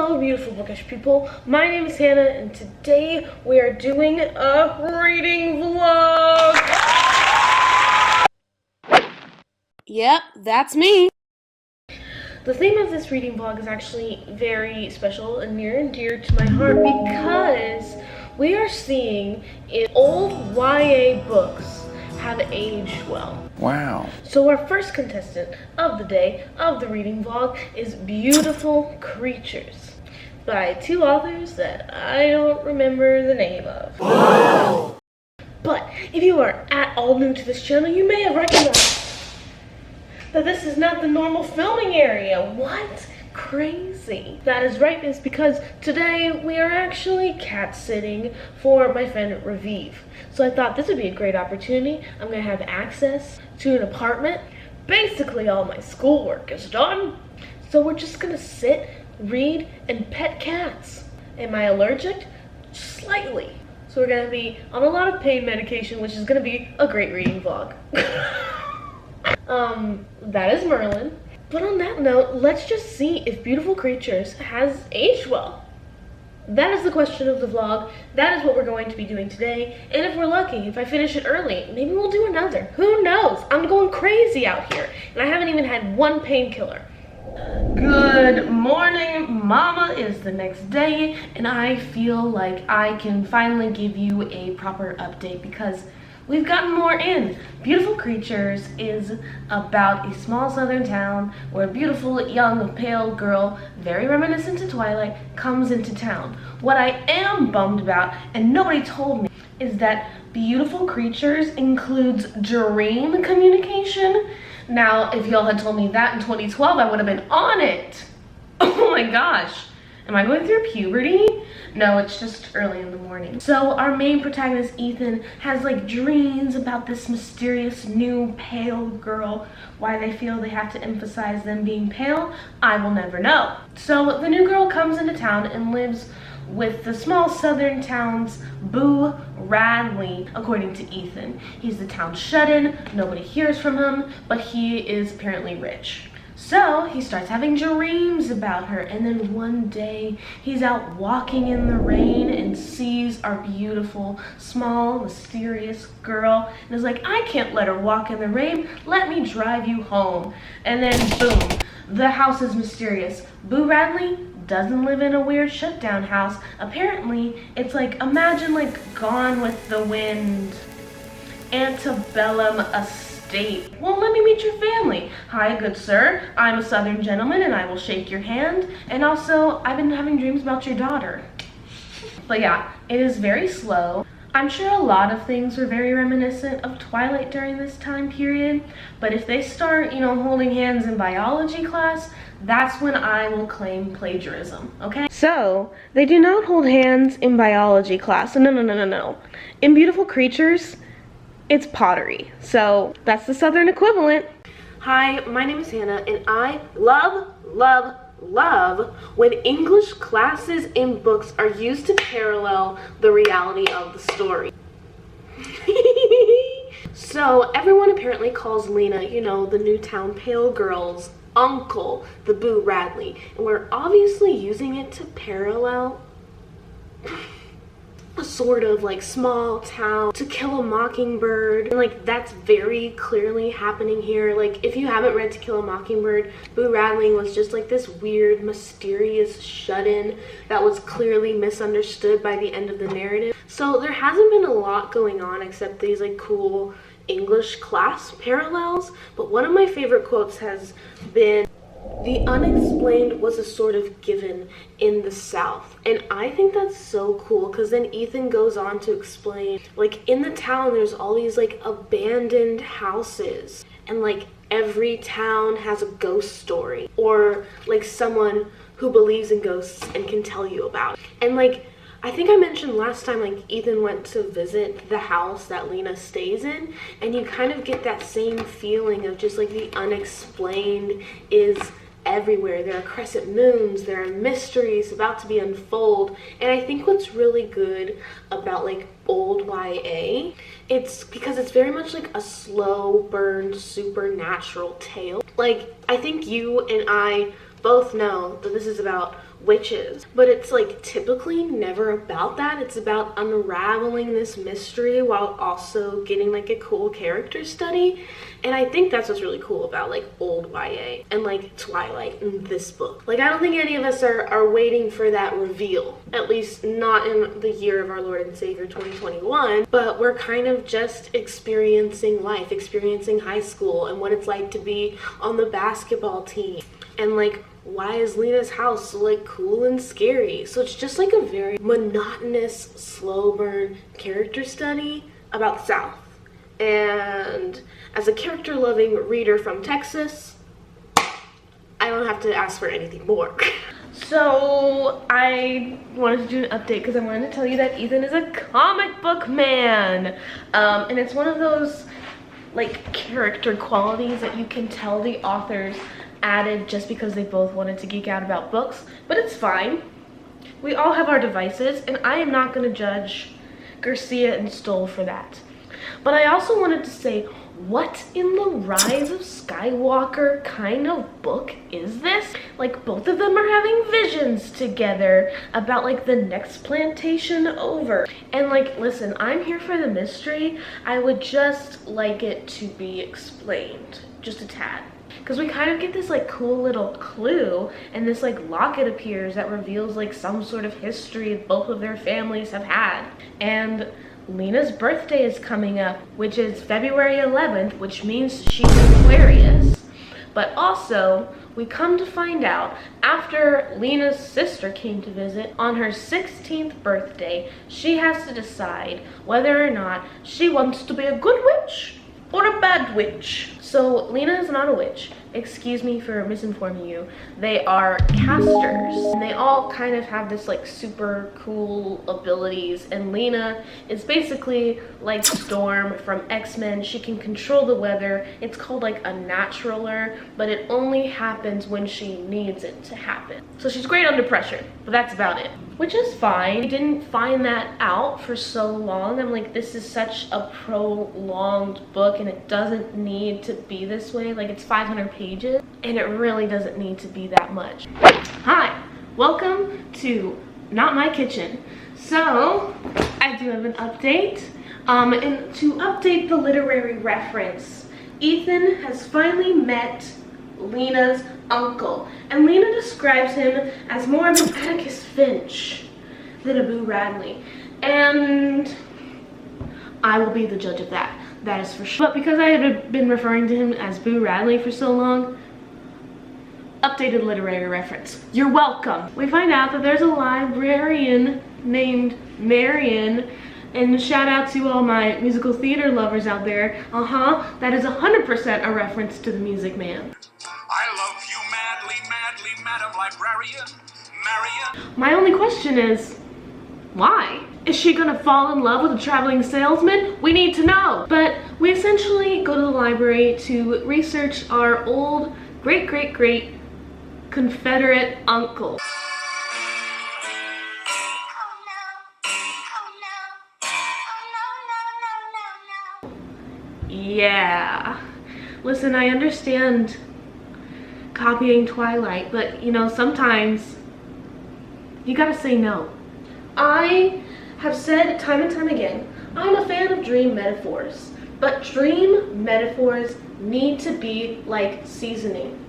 Hello beautiful bookish people, my name is Hannah and today we are doing a reading vlog. Yep, that's me. The theme of this reading vlog is actually very special and near and dear to my heart because we are seeing if old YA books have aged well. Wow. So our first contestant of the day of the reading vlog is Beautiful Creatures by two authors that I don't remember the name of. Whoa. But if you are at all new to this channel, you may have recognized that this is not the normal filming area. What? Crazy. That is right, it's because today we are actually cat sitting for my friend Raviv. So I thought this would be a great opportunity. I'm gonna have access to an apartment. Basically all my schoolwork is done. So we're just gonna sit, read, and pet cats. Am I allergic? Slightly. So we're gonna be on a lot of pain medication, which is gonna be a great reading vlog. That is Merlin. But on that note, let's just see if Beautiful Creatures has aged well. That is the question of the vlog. That is what we're going to be doing today. And if we're lucky, if I finish it early, maybe we'll do another. Who knows? I'm going crazy out here. And I haven't even had one painkiller. Good morning, Mama. Is the next day. And I feel like I can finally give you a proper update because we've gotten more in. Beautiful Creatures is about a small southern town where a beautiful young pale girl, very reminiscent to Twilight, comes into town. What I am bummed about, and nobody told me, is that Beautiful Creatures includes dream communication. Now, if y'all had told me that in 2012, I would have been on it. Oh my gosh. Am I going through puberty? No, it's just early in the morning. So our main protagonist, Ethan, has like dreams about this mysterious new pale girl. Why they feel they have to emphasize them being pale, I will never know. So the new girl comes into town and lives with the small southern town's Boo Radley, according to Ethan. He's the town's shut-in, nobody hears from him, but he is apparently rich. So he starts having dreams about her, and then one day he's out walking in the rain and sees our beautiful, small, mysterious girl and is like, I can't let her walk in the rain, let me drive you home. And then boom, the house is mysterious. Boo Radley doesn't live in a weird shutdown house. Apparently it's like, imagine like Gone with the Wind, antebellum estate. Well, let me meet your family. Hi, good sir. I'm a southern gentleman and I will shake your hand. And also, I've been having dreams about your daughter. But yeah, it is very slow. I'm sure a lot of things were very reminiscent of Twilight during this time period. But if they start, holding hands in biology class, that's when I will claim plagiarism, okay? So, they do not hold hands in biology class. No. In Beautiful Creatures, it's pottery. So that's the southern equivalent. Hi, my name is Hannah and I love when English classes in books are used to parallel the reality of the story. So everyone apparently calls Lena, the Newtown Pale Girl's uncle, the Boo Radley. And we're obviously using it to parallel a sort of like small town, To Kill a Mockingbird, and like that's very clearly happening here. Like if you haven't read To Kill a Mockingbird, Boo Radley was just like this weird, mysterious shut-in that was clearly misunderstood by the end of the narrative. So there hasn't been a lot going on except these like cool English class parallels, but one of my favorite quotes has been, "The unexplained was a sort of given in the South." And I think that's so cool because then Ethan goes on to explain, like in the town there's all these like abandoned houses and like every town has a ghost story or like someone who believes in ghosts and can tell you about it. And like I think I mentioned last time, like Ethan went to visit the house that Lena stays in, and you kind of get that same feeling of just like the unexplained is everywhere. There are crescent moons, there are mysteries about to be unfold, and I think what's really good about like old YA, it's because it's very much like a slow burn supernatural tale. Like I think you and I both know that this is about witches, but it's like typically never about that. It's about unraveling this mystery while also getting like a cool character study. And I think that's what's really cool about like old YA and like Twilight in this book. Like, I don't think any of us are waiting for that reveal, at least not in the year of our Lord and Savior 2021, but we're kind of just experiencing life, experiencing high school and what it's like to be on the basketball team. And like, why is Lena's house so like cool and scary? So it's just like a very monotonous, slow burn character study about the South. And as a character loving reader from Texas, I don't have to ask for anything more. So I wanted to do an update because I wanted to tell you that Ethan is a comic book man. And it's one of those like character qualities that you can tell the authors added just because they both wanted to geek out about books, but it's fine. We all have our devices, and I am not going to judge Garcia and Stoll for that. But I also wanted to say, what in the Rise of Skywalker kind of book is this? Like, both of them are having visions together about like the next plantation over. And like, listen, I'm here for the mystery. I would just like it to be explained just a tad. Because we kind of get this like cool little clue, and this like locket appears that reveals like some sort of history both of their families have had. And Lena's birthday is coming up, which is February 11th, which means she's Aquarius. But also, we come to find out, after Lena's sister came to visit, on her 16th birthday, she has to decide whether or not she wants to be a good witch or a bad witch. So Lena is not a witch. Excuse me for misinforming you. They are casters, and they all kind of have this like super cool abilities, and Lena is basically like Storm from X-Men. She can control the weather. It's called like a naturaler, but it only happens when she needs it to happen. So she's great under pressure, but that's about it, which is fine. I didn't find that out for so long. I'm like, this is such a prolonged book, and it doesn't need to be this way. Like, it's 500 pages, and it really doesn't need to be that much. Hi, welcome to Not My Kitchen. So I do have an update, and to update the literary reference, Ethan has finally met Lena's uncle, and Lena describes him as more of an Atticus Finch than a Boo Radley, and I will be the judge of that. That is for sure. But because I have been referring to him as Boo Radley for so long, updated literary reference. You're welcome. We find out that there's a librarian named Marion, and shout out to all my musical theater lovers out there. That is 100% a reference to The Music Man. I love you madly, madly, Madam Librarian, Marion. My only question is, why? Is she gonna fall in love with a traveling salesman? We need to know. But we essentially go to the library to research our old great Confederate uncle. Yeah. Listen, I understand copying Twilight, but you know, sometimes you gotta say no. I have said time and time again, I'm a fan of dream metaphors, but dream metaphors need to be like seasoning.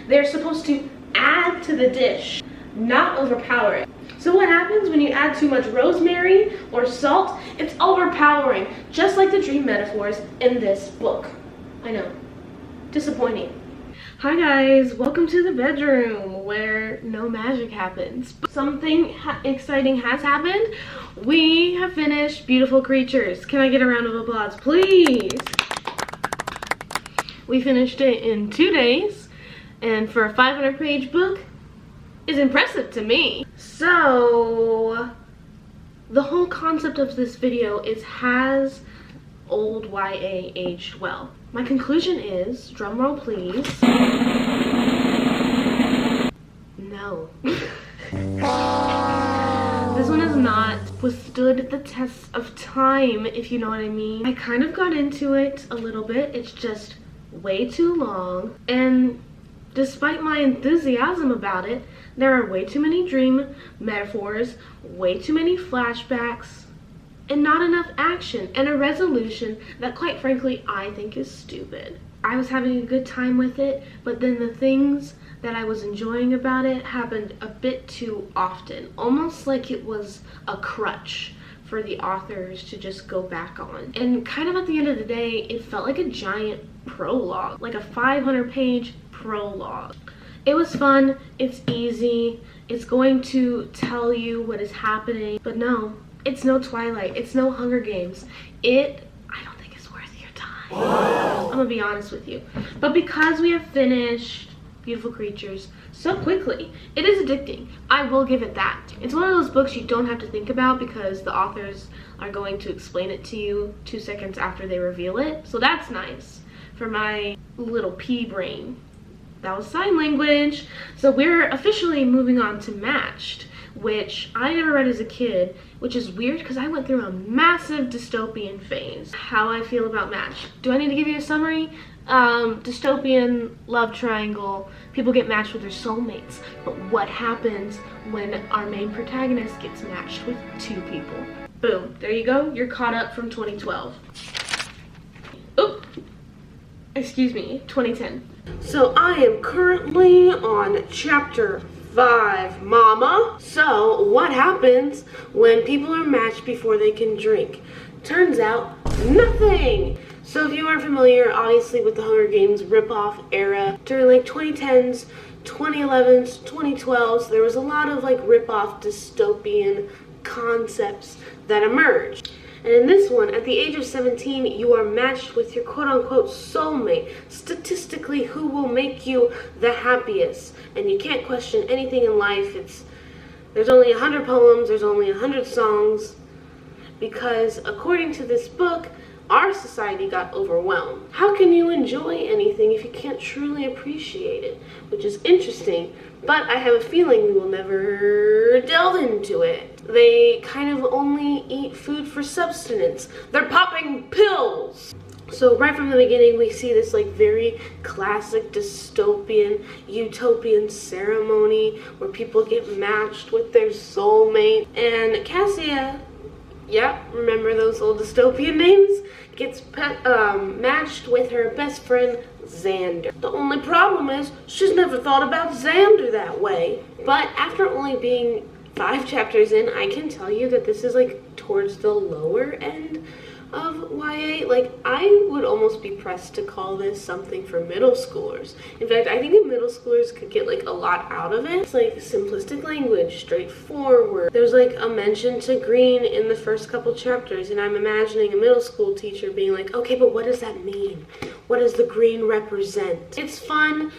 They're supposed to add to the dish, not overpower it. So what happens when you add too much rosemary or salt? It's overpowering, just like the dream metaphors in this book. I know, disappointing. Hi guys, welcome to the bedroom where no magic happens. But something exciting has happened. We have finished Beautiful Creatures. Can I get a round of applause, please? We finished it in 2 days, and for a 500-page book, is impressive to me. So, the whole concept of this video is, has old YA aged well? My conclusion is, drumroll please, no. This one has not withstood the test of time, if you know what I mean. I kind of got into it a little bit. It's just way too long, and despite my enthusiasm about it, There are way too many dream metaphors, way too many flashbacks, and not enough action, and a resolution that quite frankly I think is stupid. I was having a good time with it, but then the things that I was enjoying about it happened a bit too often, almost like it was a crutch for the authors to just go back on. And kind of at the end of the day, it felt like a giant prologue, like a 500-page prologue. It was fun, it's easy, it's going to tell you what is happening, but no, it's no Twilight, it's no Hunger Games. I don't think it's worth your time. I'm gonna be honest with you. But because we have finished Beautiful Creatures so quickly, it is addicting. I will give it that. It's one of those books you don't have to think about because the authors are going to explain it to you 2 seconds after they reveal it. So that's nice for my little pea brain. That was sign language. So we're officially moving on to Matched, which I never read as a kid, which is weird because I went through a massive dystopian phase. How I feel about Matched. Do I need to give you a summary? Dystopian love triangle. People get matched with their soulmates. But what happens when our main protagonist gets matched with 2 people? Boom. There you go. You're caught up from 2012. Oop. Excuse me, 2010. So I am currently on chapter 5, mama. So what happens when people are matched before they can drink? Turns out, nothing. So if you aren't familiar, obviously with the Hunger Games ripoff era, during like 2010s, 2011s, 2012s, there was a lot of like ripoff dystopian concepts that emerged. And in this one, at the age of 17, you are matched with your quote-unquote soulmate. Statistically, who will make you the happiest? And you can't question anything in life. There's only 100 poems, there's only 100 songs. Because according to this book, our society got overwhelmed. How can you enjoy anything if you can't truly appreciate it? Which is interesting, but I have a feeling we will never delve into it. They kind of only eat food for subsistence. They're popping pills! So right from the beginning, we see this like very classic dystopian, utopian ceremony where people get matched with their soulmate. And Cassia, yeah, remember those old dystopian names? Gets matched with her best friend, Xander. The only problem is she's never thought about Xander that way. But after only being 5 chapters in, I can tell you that this is like towards the lower end of YA. Like, I would almost be pressed to call this something for middle schoolers. In fact, I think middle schoolers could get like a lot out of it. It's like simplistic language, straightforward. There's like a mention to green in the first couple chapters, and I'm imagining a middle school teacher being like, okay, but what does that mean? What does the green represent? It's fun.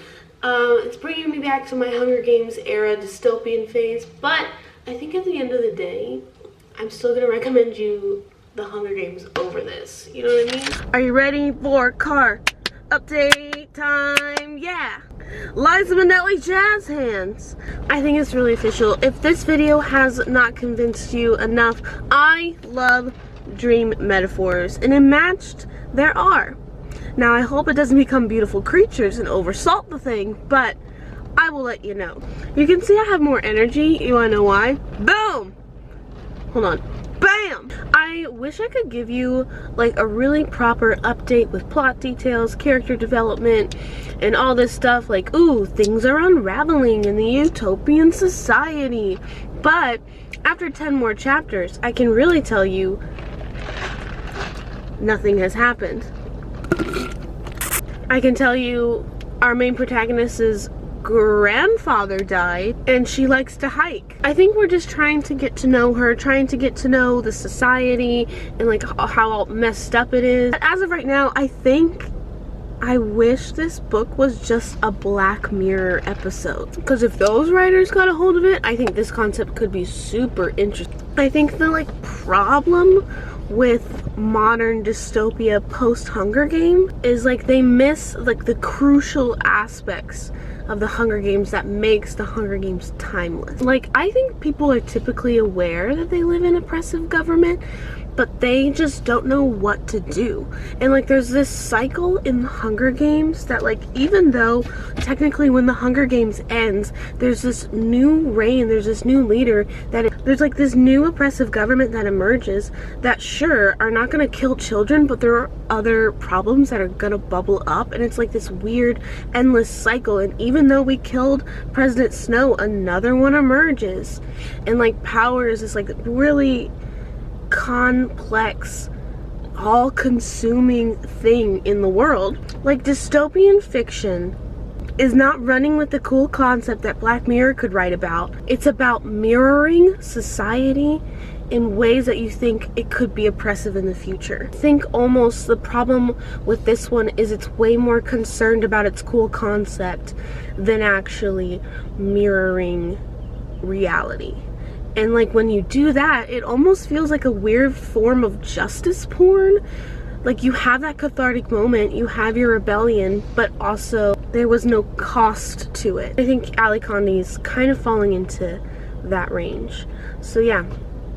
It's bringing me back to my Hunger Games era dystopian phase, but I think at the end of the day, I'm still gonna recommend you the Hunger Games over this. You know what I mean? Are you ready for car update time? Yeah. Liza Minnelli jazz hands. I think it's really official. If this video has not convinced you enough, I love dream metaphors, and in Matched, there are. Now I hope it doesn't become Beautiful Creatures and oversalt the thing, but I will let you know. You can see I have more energy. You wanna know why? Boom! Hold on. Bam! I wish I could give you like a really proper update with plot details, character development, and all this stuff like, ooh, things are unraveling in the utopian society. But after 10 more chapters, I can really tell you nothing has happened. I can tell you our main protagonist's grandfather died, and she likes to hike. I think we're just trying to get to know her, trying to get to know the society and like how messed up it is. But as of right now, I wish this book was just a Black Mirror episode, because if those writers got a hold of it, I think this concept could be super interesting. I think the like problem with modern dystopia post Hunger Game is like they miss like the crucial aspects of the Hunger Games that makes the Hunger Games timeless. Like, I think people are typically aware that they live in oppressive government, but they just don't know what to do. And like there's this cycle in the Hunger Games that like even though technically when the Hunger Games ends, there's this new reign, there's this new leader, there's like this new oppressive government that emerges that sure are not gonna kill children, but there are other problems that are gonna bubble up, and it's like this weird endless cycle. And even though we killed President Snow, another one emerges, and like power is this like really complex, all-consuming thing in the world. Like dystopian fiction is not running with the cool concept that Black Mirror could write about. It's about mirroring society in ways that you think it could be oppressive in the future. I think almost the problem with this one is it's way more concerned about its cool concept than actually mirroring reality. And like when you do that, it almost feels like a weird form of justice porn. Like you have that cathartic moment, you have your rebellion, but also there was no cost to it. I think Ali Condi's kind of falling into that range. So yeah,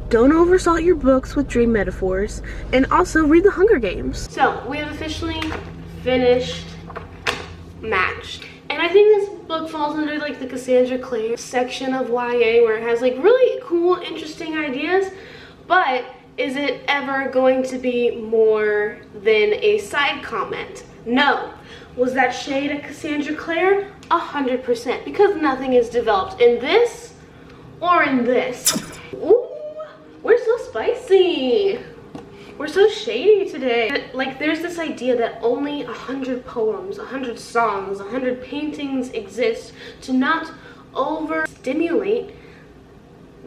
don't oversalt your books with dream metaphors, and also read the Hunger Games. So we have officially finished Matched. And I think this book falls under like the Cassandra Clare section of YA, where it has like really cool, interesting ideas, but is it ever going to be more than a side comment? No. Was that shade at Cassandra Clare? 100%, because nothing is developed in this or in this. Ooh, we're so spicy. We're so shady today. Like there's this idea that only 100 poems, 100 songs, 100 paintings exist to not overstimulate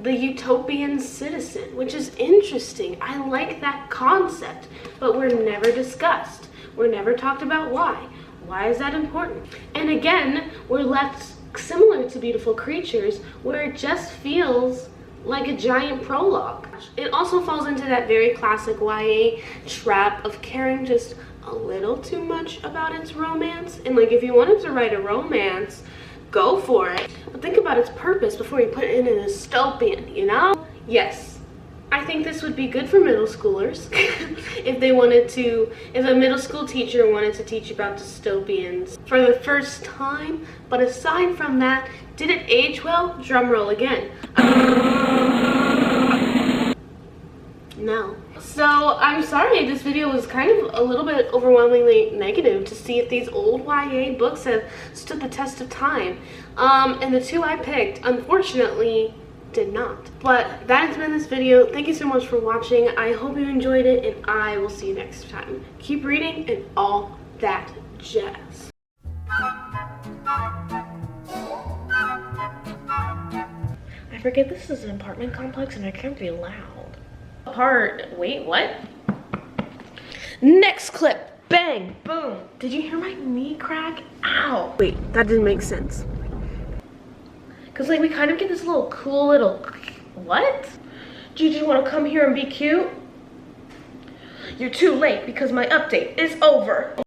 the utopian citizen, which is interesting. I like that concept, but we're never discussed. We're never talked about why. Why is that important? And again, we're left similar to Beautiful Creatures, where it just feels like a giant prologue. It also falls into that very classic YA trap of caring just a little too much about its romance. And like if you wanted to write a romance, go for it. But think about its purpose before you put it in a dystopian, you know? Yes, I think this would be good for middle schoolers if they wanted to, if a middle school teacher wanted to teach about dystopians for the first time. But aside from that, did it age well? Drum roll again. No. So I'm sorry, this video was kind of a little bit overwhelmingly negative to see if these old YA books have stood the test of time. And the two I picked, unfortunately, did not. But that has been this video. Thank you so much for watching. I hope you enjoyed it, and I will see you next time. Keep reading and all that jazz. I forget this is an apartment complex and I can't be loud. Wait, what? Next clip, bang, boom. Did you hear my knee crack? Ow. Wait, that didn't make sense. Cause like we kind of get this little cool little, what? Do you just want to come here and be cute? You're too late because my update is over.